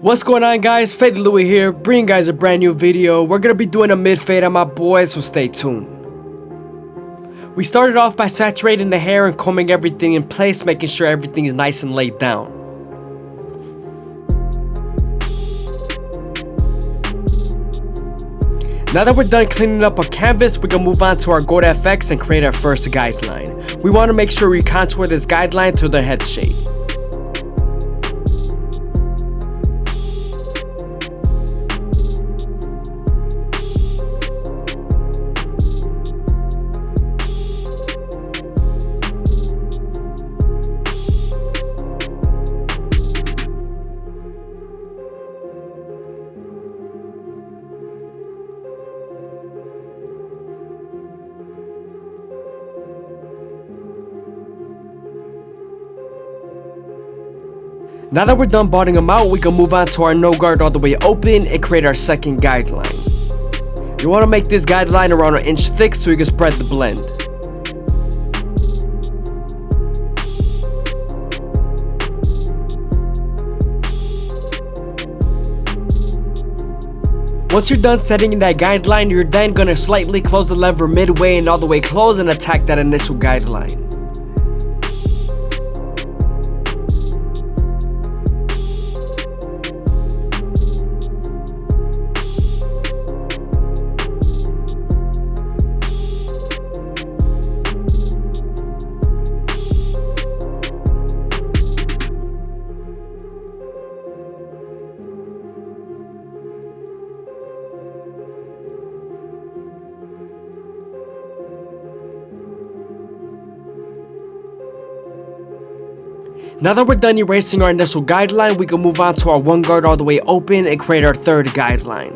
What's going on, guys? FadeitLuie here, bringing guys a brand new video. We're gonna be doing a mid fade on my boys, so stay tuned. We started off by saturating the hair and combing everything in place, making sure everything is nice and laid down. Now that we're done cleaning up our canvas, we can move on to our Gold FX and create our first guideline. We want to make sure we contour this guideline to the head shape. Now that we're done botting them out, we can move on to our no guard all the way open and create our second guideline. You want to make this guideline around 1 inch thick so you can spread the blend. Once you're done setting that guideline, you're then going to slightly close the lever midway and all the way close and attack that initial guideline. Now that we're done erasing our initial guideline, we can move on to our 1 guard all the way open and create our third guideline.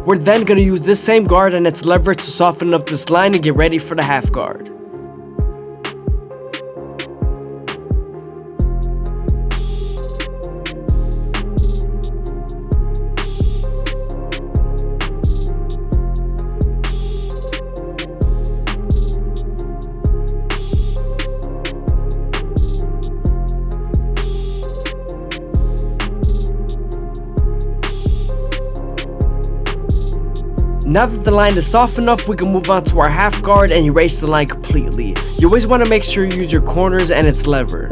We're then going to use this same guard and its lever to soften up this line and get ready for the half guard. Now that the line is soft enough, we can move on to our half guard and erase the line completely. You always want to make sure you use your corners and its lever.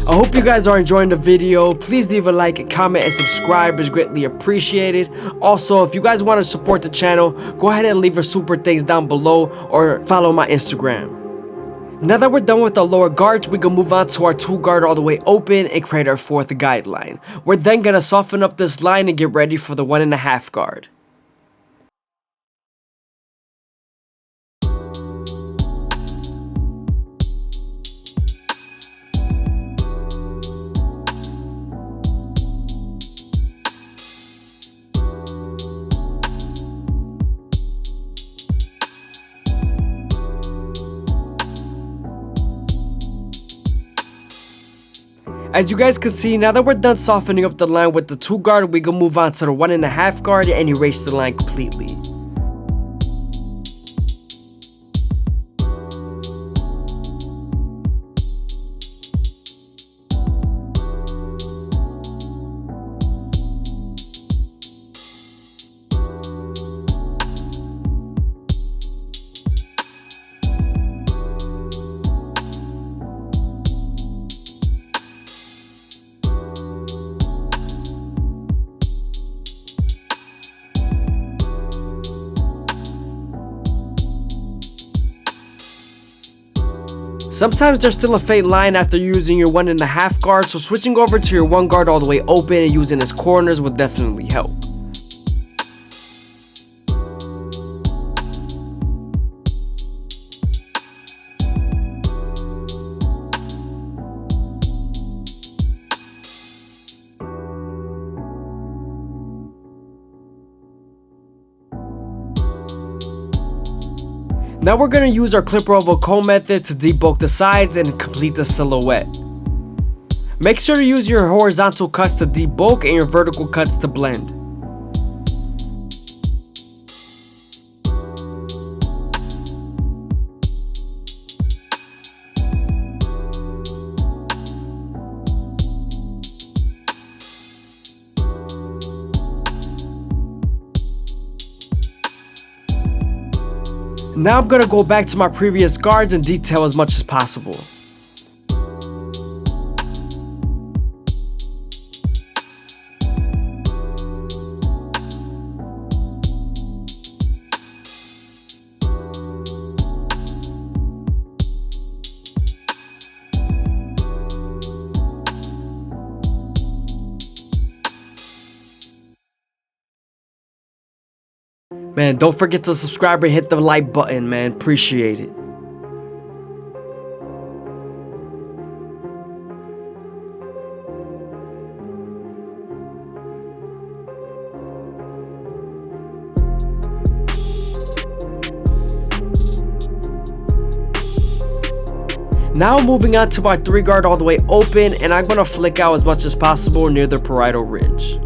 I hope you guys are enjoying the video. Please leave a like, comment, and subscribe is greatly appreciated. Also, if you guys want to support the channel, go ahead and leave a super thanks down below or follow my Instagram. Now that we're done with the lower guards, we can move on to our 2 guard all the way open and create our 4th guideline. We're then going to soften up this line and get ready for the 1.5 guard. As you guys can see, now that we're done softening up the line with the 2 guard, we can move on to the 1.5 guard and erase the line completely. Sometimes there's still a faint line after using your 1.5 guard, so switching over to your 1 guard all the way open and using its corners will definitely help. Now we're going to use our clipper oval comb method to debulk the sides and complete the silhouette. Make sure to use your horizontal cuts to debulk and your vertical cuts to blend. Now I'm gonna go back to my previous guards and detail as much as possible. Man, don't forget to subscribe and hit the like button, man. Appreciate it. Now moving on to my 3 guard all the way open, and I'm going to flick out as much as possible near the parietal ridge.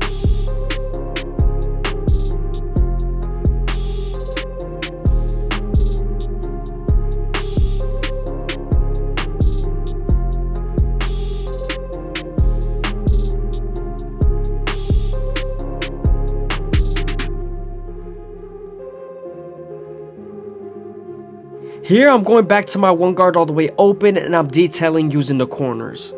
Here I'm going back to my 1 guard all the way open, and I'm detailing using the corners.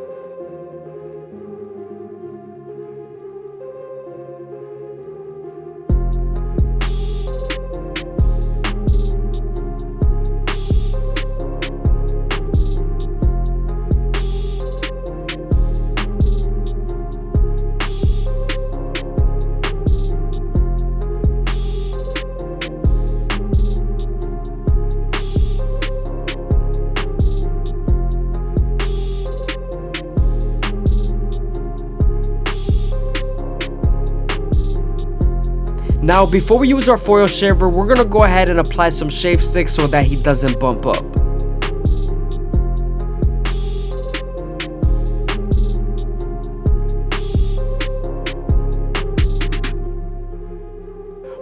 Now, before we use our foil shaver, we're going to go ahead and apply some shave stick so that he doesn't bump up.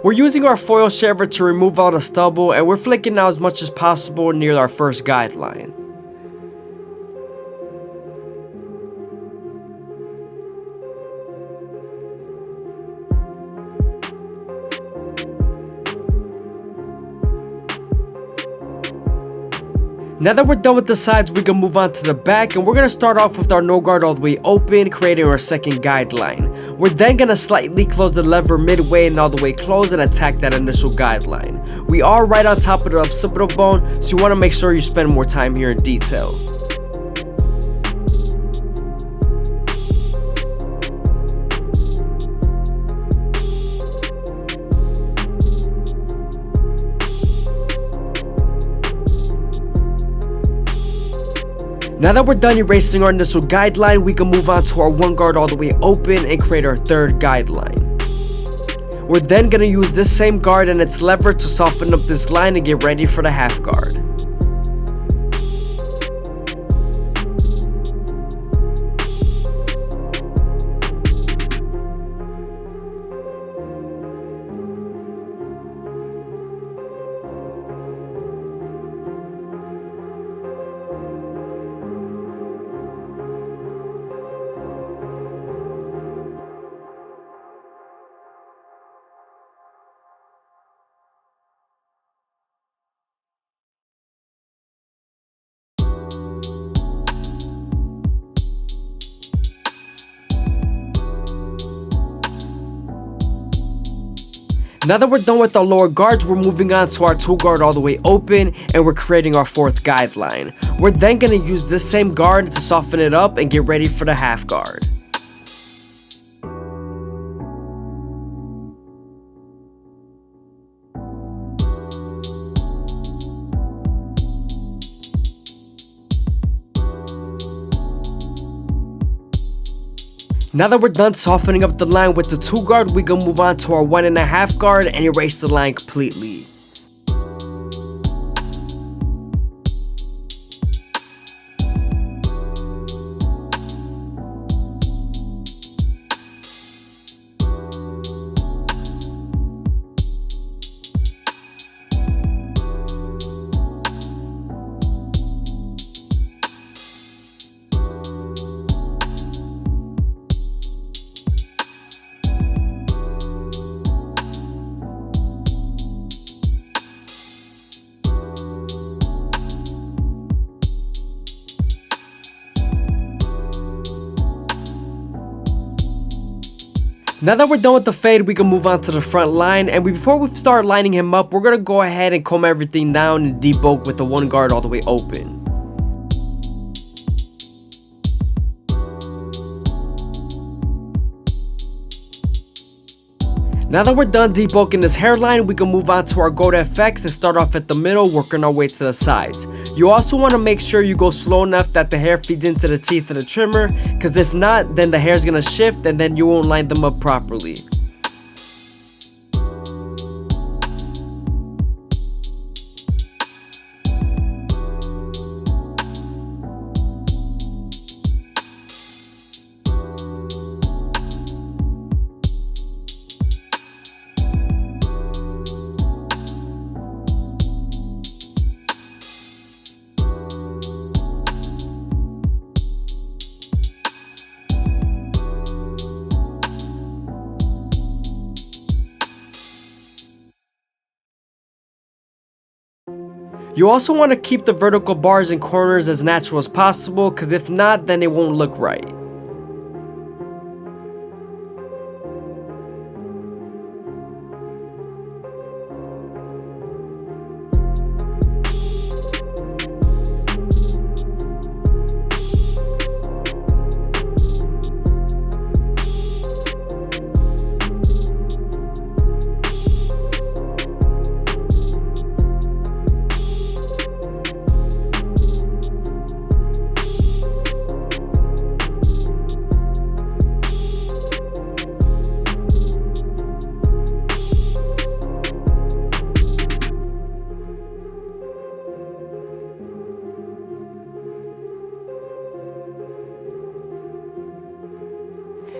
We're using our foil shaver to remove all the stubble, and we're flicking out as much as possible near our first guideline. Now that we're done with the sides, we can move on to the back, and we're going to start off with our no guard all the way open, creating our second guideline. We're then going to slightly close the lever midway and all the way close and attack that initial guideline. We are right on top of the occipital bone, so you want to make sure you spend more time here in detail. Now that we're done erasing our initial guideline, we can move on to our 1 guard all the way open and create our third guideline. We're then going to use this same guard and its lever to soften up this line and get ready for the half guard. Now that we're done with our lower guards, we're moving on to our 2 guard all the way open, and we're creating our 4th guideline. We're then going to use this same guard to soften it up and get ready for the half guard. Now that we're done softening up the line with the 2 guard, we can move on to our 1.5 guard and erase the line completely. Now that we're done with the fade, we can move on to the front line, and before we start lining him up, we're gonna go ahead and comb everything down and debulk with the one guard all the way open. Now that we're done debulking this hairline, we can move on to our Gold FX and start off at the middle, working our way to the sides. You also want to make sure you go slow enough that the hair feeds into the teeth of the trimmer, because if not, then the hair's gonna shift and then you won't line them up properly. You also want to keep the vertical bars and corners as natural as possible, because if not, then it won't look right.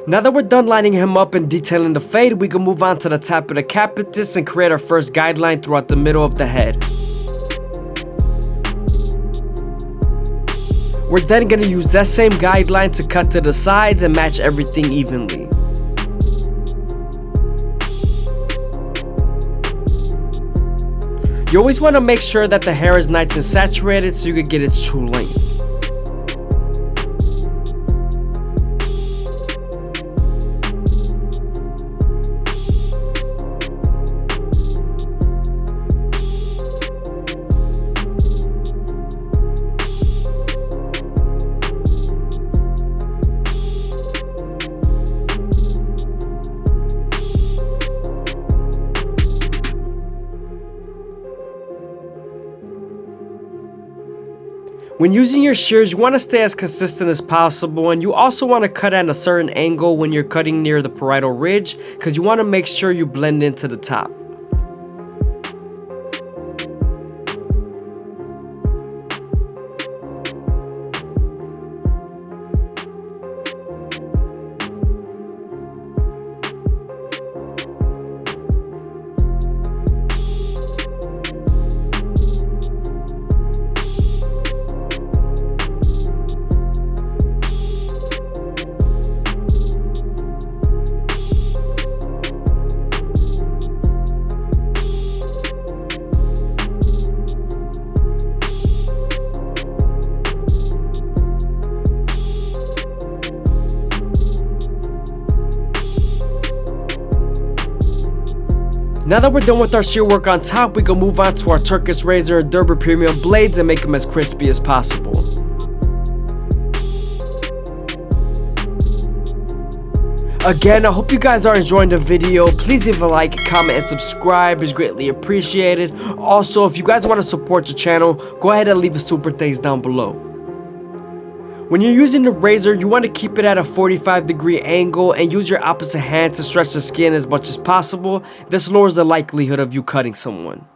Now that we're done lining him up and detailing the fade, we can move on to the top of the capitus and create our first guideline throughout the middle of the head. We're then going to use that same guideline to cut to the sides and match everything evenly. You always want to make sure that the hair is nice and saturated so you can get its true length. When using your shears, you want to stay as consistent as possible, and you also want to cut at a certain angle when you're cutting near the parietal ridge, because you want to make sure you blend into the top. Now that we're done with our shear work on top, we can move on to our Turkish razor and Derber premium blades and make them as crispy as possible. Again, I hope you guys are enjoying the video. Please leave a like, comment, and subscribe. It's greatly appreciated. Also, if you guys want to support the channel, go ahead and leave a super thanks down below. When you're using the razor, you want to keep it at a 45-degree angle and use your opposite hand to stretch the skin as much as possible. This lowers the likelihood of you cutting someone.